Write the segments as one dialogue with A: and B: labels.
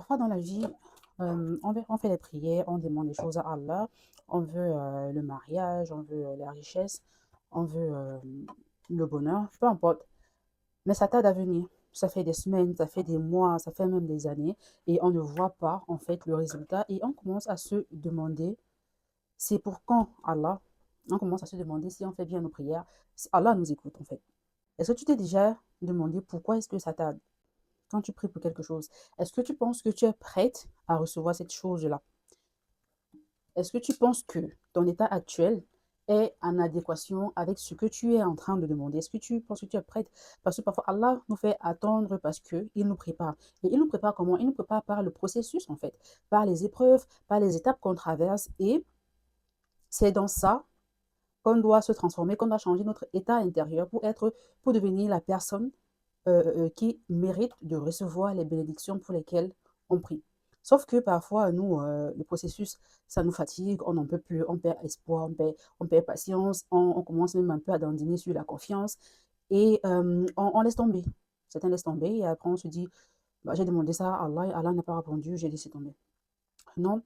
A: parfois dans la vie, on fait les prières, on demande des choses à Allah, on veut le mariage, on veut la richesse, on veut le bonheur, peu importe. Mais ça tarde à venir. Ça fait des semaines, ça fait des mois, ça fait même des années, et on ne voit pas en fait le résultat, et on commence à se demander, c'est pour quand Allah? On commence à se demander si on fait bien nos prières, si Allah nous écoute en fait. Est-ce que tu t'es déjà demandé pourquoi est-ce que ça tarde quand tu pries pour quelque chose? Est-ce que tu penses que tu es prête à recevoir cette chose-là? Est-ce que tu penses que ton état actuel est en adéquation avec ce que tu es en train de demander? Est-ce que tu penses que tu es prête? Parce que parfois, Allah nous fait attendre parce qu'il nous prépare. Et il nous prépare comment? Il nous prépare par le processus, en fait, par les épreuves, par les étapes qu'on traverse. Et c'est dans ça qu'on doit se transformer, qu'on doit changer notre état intérieur pour devenir la personne qui méritent de recevoir les bénédictions pour lesquelles on prie. Sauf que parfois, nous, le processus, ça nous fatigue, on n'en peut plus, on perd espoir, on perd patience, on commence même un peu à dandiner sur la confiance et on laisse tomber. Certains laissent tomber et après on se dit, bah, j'ai demandé ça à Allah et Allah n'a pas répondu, j'ai laissé tomber. Non.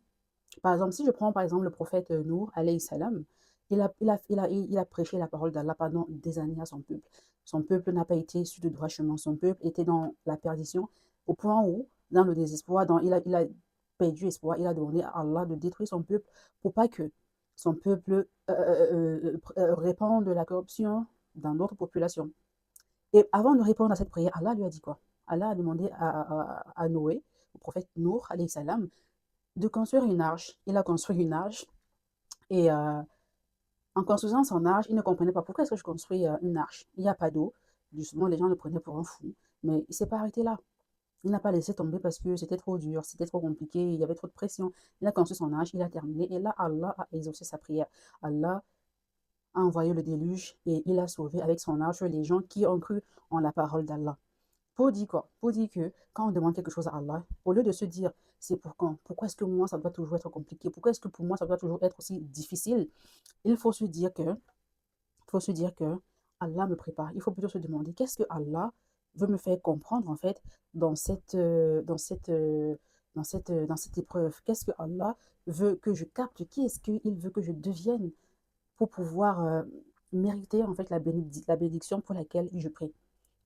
A: Par exemple, si je prends par exemple le prophète Nour, alayhi salam, il a prêché la parole d'Allah pendant des années à son peuple. Son peuple n'a pas été sur le droit chemin. Son peuple était dans la perdition, au point où, dans le désespoir, il a perdu espoir. Il a demandé à Allah de détruire son peuple pour pas que son peuple répande la corruption dans d'autres populations. Et avant de répondre à cette prière, Allah lui a dit quoi? Allah a demandé à Noé, au prophète Nour, alayhi salam, de construire une arche. Il a construit une arche et en construisant son arche, il ne comprenait pas pourquoi est-ce que je construis une arche. Il n'y a pas d'eau. Justement, les gens le prenaient pour un fou. Mais il ne s'est pas arrêté là. Il n'a pas laissé tomber parce que c'était trop dur, c'était trop compliqué, il y avait trop de pression. Il a construit son arche, il a terminé. Et là, Allah a exaucé sa prière. Allah a envoyé le déluge et il a sauvé avec son arche les gens qui ont cru en la parole d'Allah. Pour dire quoi? Pour dire que quand on demande quelque chose à Allah, au lieu de se dire c'est pour quand, pourquoi est-ce que moi ça doit toujours être compliqué, pourquoi est-ce que pour moi ça doit toujours être aussi difficile, il faut se dire que, Allah me prépare. Il faut plutôt se demander qu'est-ce que Allah veut me faire comprendre en fait dans dans cette épreuve. Qu'est-ce que Allah veut que je capte? Qui est-ce qu'il veut que je devienne pour pouvoir mériter en fait la bénédiction pour laquelle je prie?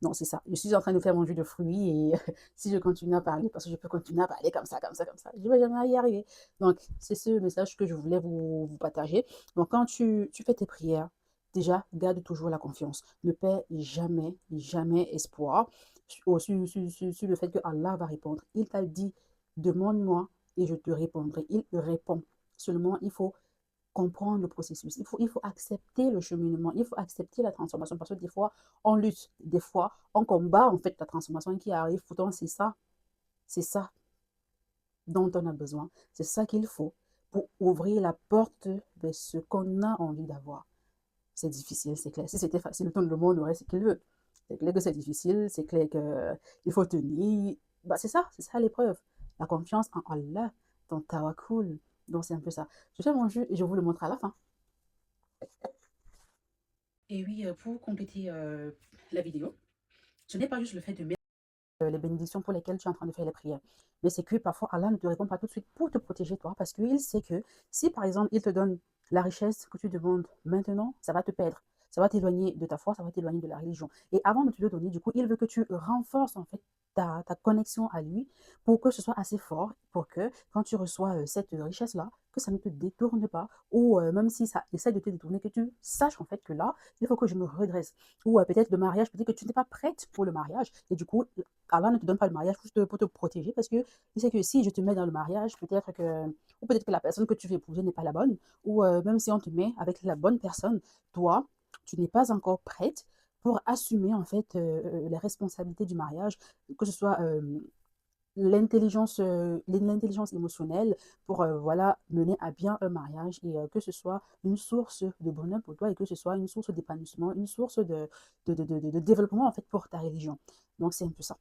A: Non, c'est ça. Je suis en train de faire mon jus de fruits et si je continue à parler, parce que je peux continuer à parler comme ça, comme ça, comme ça, je ne vais jamais y arriver. Donc, c'est ce message que je voulais vous partager. Donc, quand tu fais tes prières, déjà, garde toujours la confiance. Ne perds jamais, jamais espoir sur le fait que Allah va répondre. Il t'a dit, demande-moi et je te répondrai. Il répond. Seulement, il faut comprendre le processus. Il faut accepter le cheminement, il faut accepter la transformation parce que des fois, on lutte, des fois, on combat en fait la transformation qui arrive. Pourtant, c'est ça dont on a besoin. C'est ça qu'il faut pour ouvrir la porte de ce qu'on a envie d'avoir. C'est difficile, c'est clair. Si c'était facile, tout le monde aurait ce qu'il veut. C'est clair que c'est difficile, c'est clair qu'il faut tenir. Bah, c'est ça l'épreuve. La confiance en Allah, ton tawakkul. Donc c'est un peu ça. Je fais mon jeu et je vous le montre à la fin. Et oui, pour compléter la vidéo, ce n'est pas juste le fait de mettre les bénédictions pour lesquelles tu es en train de faire les prières, mais c'est que parfois Allah ne te répond pas tout de suite pour te protéger toi, parce qu'il sait que si par exemple il te donne la richesse que tu demandes maintenant, ça va te perdre, ça va t'éloigner de ta foi, ça va t'éloigner de la religion. Et avant de te le donner, du coup, il veut que tu renforces en fait ta connexion à lui pour que ce soit assez fort, pour que quand tu reçois cette richesse-là, que ça ne te détourne pas, ou même si ça essaie de te détourner, que tu saches en fait que là, il faut que je me redresse. Ou peut-être le mariage, peut-être que tu n'es pas prête pour le mariage, et du coup, Allah ne te donne pas le mariage juste pour te protéger, parce que tu sais que si je te mets dans le mariage, peut-être que la personne que tu veux épouser n'est pas la bonne, ou même si on te met avec la bonne personne, toi, tu n'es pas encore prête pour assumer en fait les responsabilités du mariage, que ce soit l'intelligence émotionnelle pour voilà, mener à bien un mariage et que ce soit une source de bonheur pour toi et que ce soit une source d'épanouissement, une source de développement en fait pour ta religion. Donc c'est un peu ça.